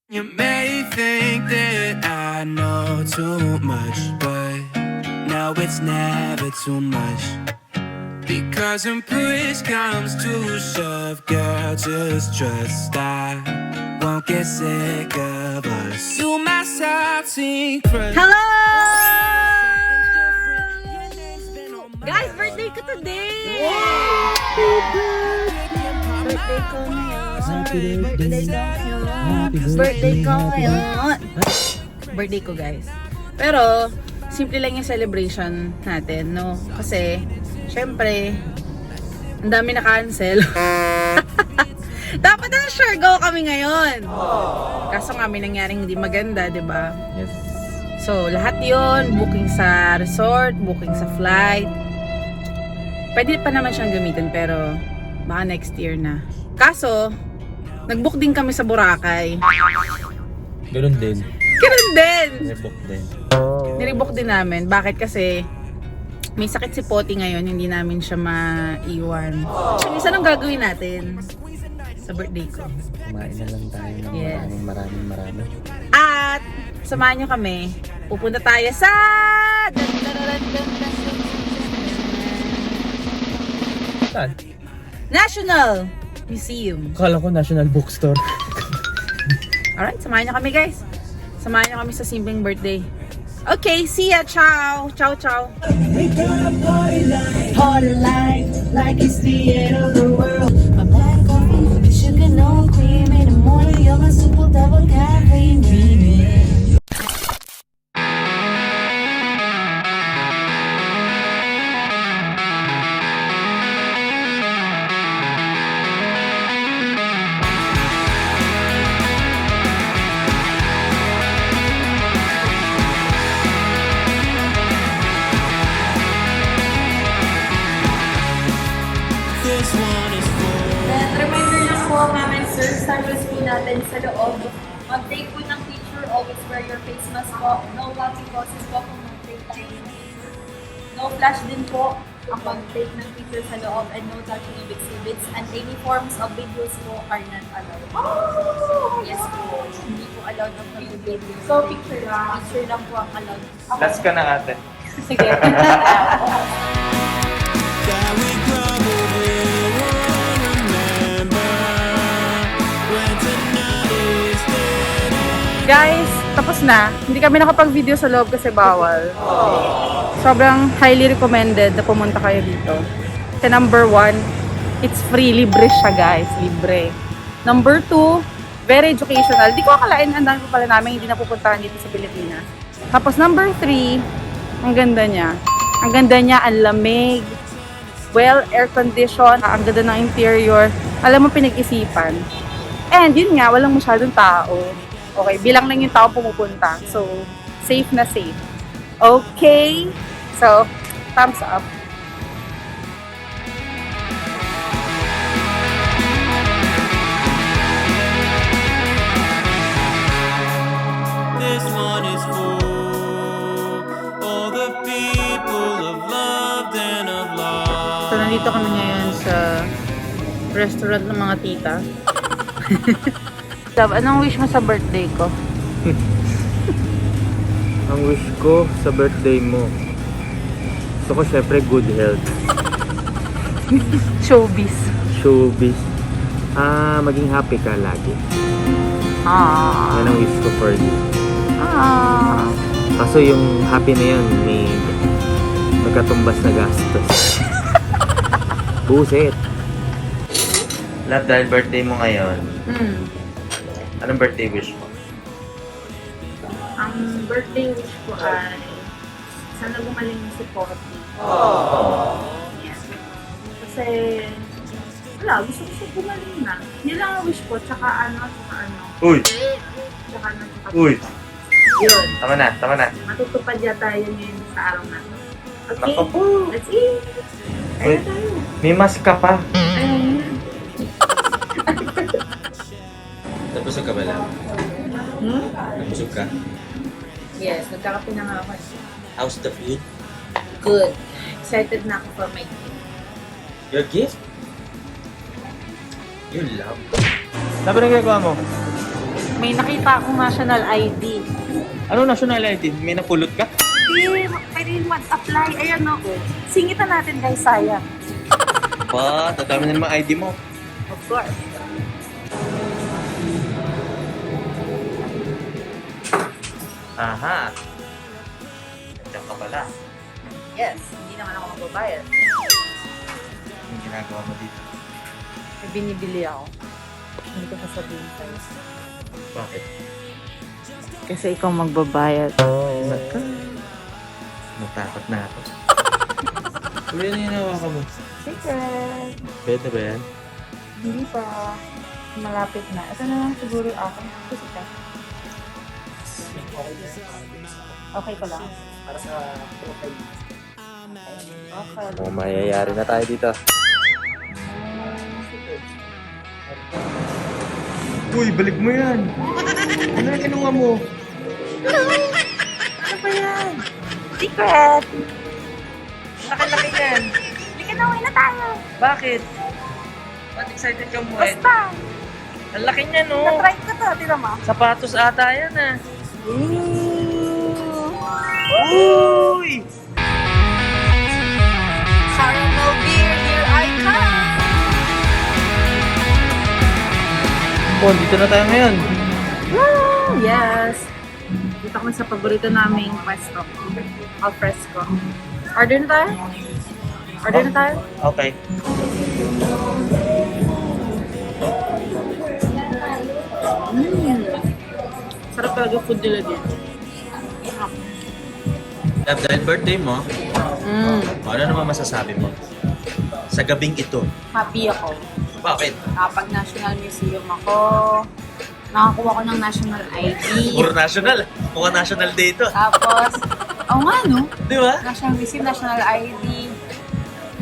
You may think that I know too much, but no, it's never too much. Because when push comes to shove, girl, just trust I won't get sick of us. You my salty crush. Hello! Guys, birthday ko today! Birthday ko ngayon. Birthday ko ngayon. Birthday ko, guys. Pero, simple lang yung celebration natin, no? Kasi, syempre, ang dami na cancel. Dapat na sure go kami ngayon. Kaso nga may nangyaring hindi maganda, di ba? Yes. So, lahat yon, booking sa resort, booking sa flight. Pwede pa naman siyang gamitin, pero baka next year na. Kaso, nag-book din kami sa Boracay. Ganun din. Ganun din! Rebook din. Nirebook din namin. Bakit? Kasi may sakit si Poti ngayon, hindi namin siya maiwan. Isa nang gagawin natin sa birthday ko. Kumain na lang tayo ng Yes. maraming. At samahan nyo kami. Pupunta tayo sa Saan? National Museum. Akala ko National Bookstore. Alright, samahan nyo kami, guys. Samahan nyo kami sa simpleng birthday. Okay, see ya. Ciao. Ciao, ciao. Party like it's the end of the world. My black coffee, sugar no cream in the morning. You're my super double caffeine dreaming. This one is for Then, reminder lang po, ma'am and sir, service po natin sa loob. Mag-take po ng picture, always wear your face mask po. No watching bosses po kung mag-take tayo ng picture. No flash din po ang mag-take ng picture sa loob and no touching of exhibits. And any forms of videos po are not allowed. Yes po, hindi po allowed ang pag-video. So, picture lang. Picture lang po ang allowed. Last ka na ate. Sige. that we probably won't remember when tonight is dead. Guys, tapos na. Hindi kami nakapag-video sa loob kasi bawal. Sobrang highly recommended na pumunta kayo dito. Kasi number 1, it's free. Libre siya, guys. Libre. Number 2, very educational. Di ko akalain, ang dami pa pala namin hindi napupuntahan dito sa Pilipinas. Tapos number 3, ang ganda niya. Ang ganda niya, ang lamig. Well, air condition. Ang ganda ng interior. Alam mo, pinag-isipan. And yun nga, walang masyadong tao. Okay, bilang lang yung tao pumupunta. So, safe na safe. Okay? So, thumbs up. This one is for all the people of loved and of lost. So, nandito kami ngayon sa restaurant ng mga tita. Love, anong wish mo sa birthday ko? Ang wish ko sa birthday mo, gusto ko syempre good health. Showbiz. Showbiz. Maging happy ka lagi. Yan ang wish ko for you. Kaso yung happy na yun, may magkatumbas na gastos. Buset. Love, dahil birthday mo ngayon, anong birthday wish mo? Ang birthday wish ko ay sana gumaling si Poti. Yes. Kasi wala, gusto ko siya gumaling na. Yun lang ang wish ko, tsaka ano. Uy! Tsaka ano, tsaka Uy! yun. Tama na. Matutupad yata yun ngayon sa araw na to. Okay, Nako po. let's eat! Uy, Kaya tayo. may mask ka pa. Ayun. Nabusog ka ba lang? Nabusog ka? Yes, nagkakape na nga ako. How's the food? Good. Excited na ako for my gift. Your gift? You love? Sabi na ginagawa mo? May nakita akong national ID. Ano national ID? May napulot ka? Hindi, pwede mag-apply. Ayan o. Singitan natin guys, sayang. Pa, tatami na naman ID mo. Of course. Aha. Nandiyan ka pala. Yes, hindi naman ako magbabayad. Anong ginagawa mo dito? May binibili ako. Hindi ko sasabihin sa'yo. Bakit? Kasi ikaw magbabayad. Naka. Natakot na ako. Kuya, ano yung nawakan mo? Secret! Pwede ba yan? Hindi pa. Malapit na. Ito na lang siguro ako. Kasi ka. Okay ko lang. Para sa profile. Okay. Oh, mayayari na tayo dito. Uy, balik mo yan. Ano na kinuha mo? Ano ba yan? Secret! Laki-laki yan. Hindi ka na, uwi na tayo. Bakit? Ba't excited ka mo? Basta! Ang laki niya, no? Na-try ko to, tira mo. Sapatos ata yan, ah. Uy! Caramel beer, here I come! Oh, dito na tayo ngayon. Woo! Yes! Dito kami sa paborito naming pwesto. Al fresco. Order na tayo? Order na tayo? Okay. Sarap talaga food nila dito. Dahil birthday mo, ano naman masasabi mo? Sa gabing ito. Happy ako. Bakit? Kapag National Museum ako, nakakuha ko ng National ID. Puro national. Mukhang national day ito. Tapos, oo nga no? Di ba? National Museum, National ID.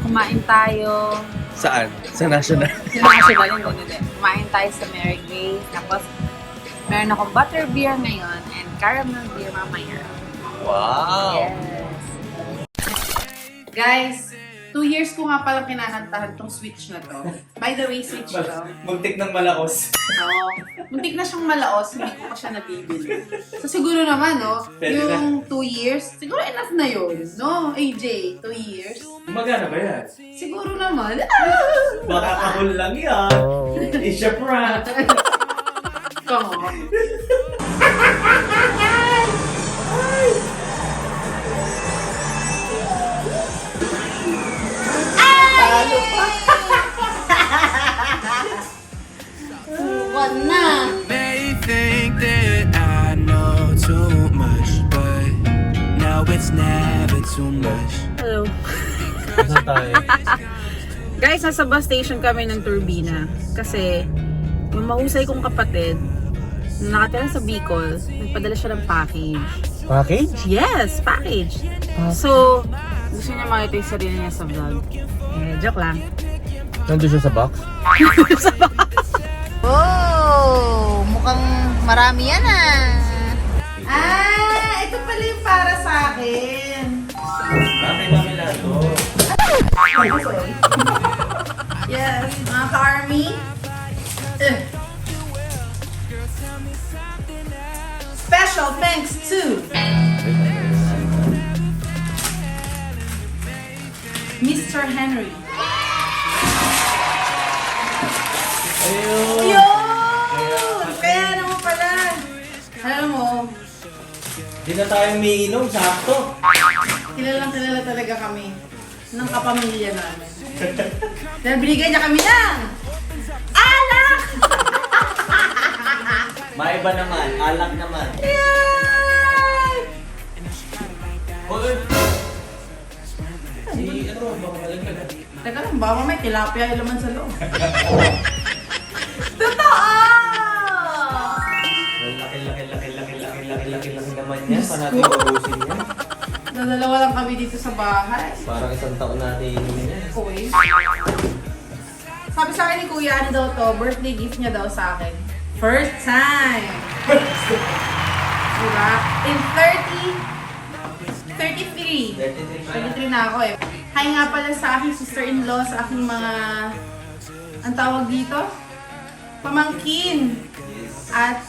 Kumain tayo. Saan? Sa national. Sa National, hindi. Kumain tayo sa Mary Grace. Tapos, meron akong butter beer ngayon and caramel beer mamaya. Wow! Yes. Guys, 2 years ko nga palang kinanantahan tong Switch na to. By the way, Switch to. Muntik ng malakos. Oo. Muntik na siyang malaos, hindi ko pa siya nabibili. So siguro naman, no? Pwede yung 2 years, siguro enough na yun. No, AJ? 2 years? Magana ba yan? Siguro naman. Baka kahul lang yan. It's a prank. Come on. Talo pa. Suwan na. May think that I know too much, but now it's never too much. Hello. Saan tayo? Guys, nasa bus station kami ng Turbina. Kasi, yung mahusay kong kapatid, na nakatira sa Bicol, nagpadala siya ng package. Package? Yes, package. So, gusto niya makita yung sarili niya sa vlog. Eh, joke lang. Nandun siya sa box? Oh, mukhang marami yan ito pala yung para sa akin. Bakit kami lahat to? Yes, mga ka-army. Special thanks to Mr. Henry. Ayun! Kaya naman pala. Alam mo, Di na tayo umiinom, sakto. kilala talaga kami ng kapamilya namin. Dahil binigay niya kami ng alak! Maiba naman, alak naman. Yay! Ano, baka malaglag. Teka lang, baka may tilapia yung laman sa loob. Totoo! Laki naman yan. Paano natin ubusin yan? Nadalawa lang kami dito sa bahay. Parang isang taon natin inumin yan. Uy. Sabi sa akin ni Kuya, ano daw to, birthday gift niya daw sa akin. First time! Diba? In 33 na ako eh. Hi nga pala sa aking sister-in-law, sa aking mga, ang tawag dito? Pamangkin. At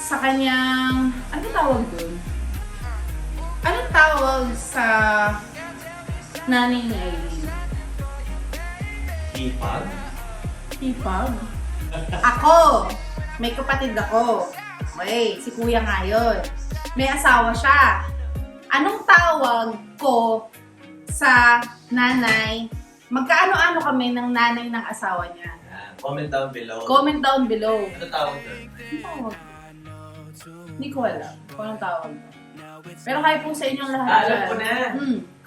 sa kanyang, ano tawag dun? Anong tawag sa nanay ni Aileen? Hipag? Hipag? Ako! May kapatid ako. Okay, si kuya nga yun. May asawa siya. Anong tawag ko sa nanay? Magkaano-ano kami ng nanay ng asawa niya? Comment down below. Comment down below. Ano tawag doon? Anong tawag? Hindi ko alam kung anong tawag. Pero kaya po sa inyong lahat Alam ko na.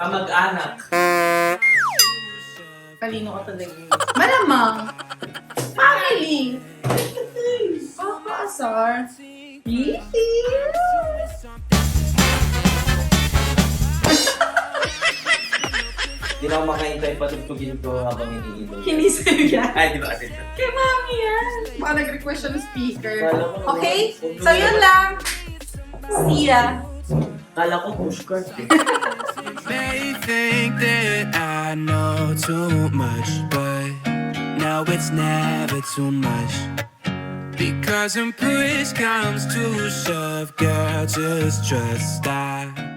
Kamag-anak. Talino ko talaga. Malamang. Family. Kakaasar. Hindi na ako makahintay patugtugin ko habang iniinom. Hindi sa'yo yan. Ay, di ba kasi? Kay mami yan. Baka nag-request siya ng speaker. Kala ko, Okay? So yun lang. See ya. Kala ko push card eh. May think that I know too much, but now it's never too much. Because when push comes to shove, girl, just trust I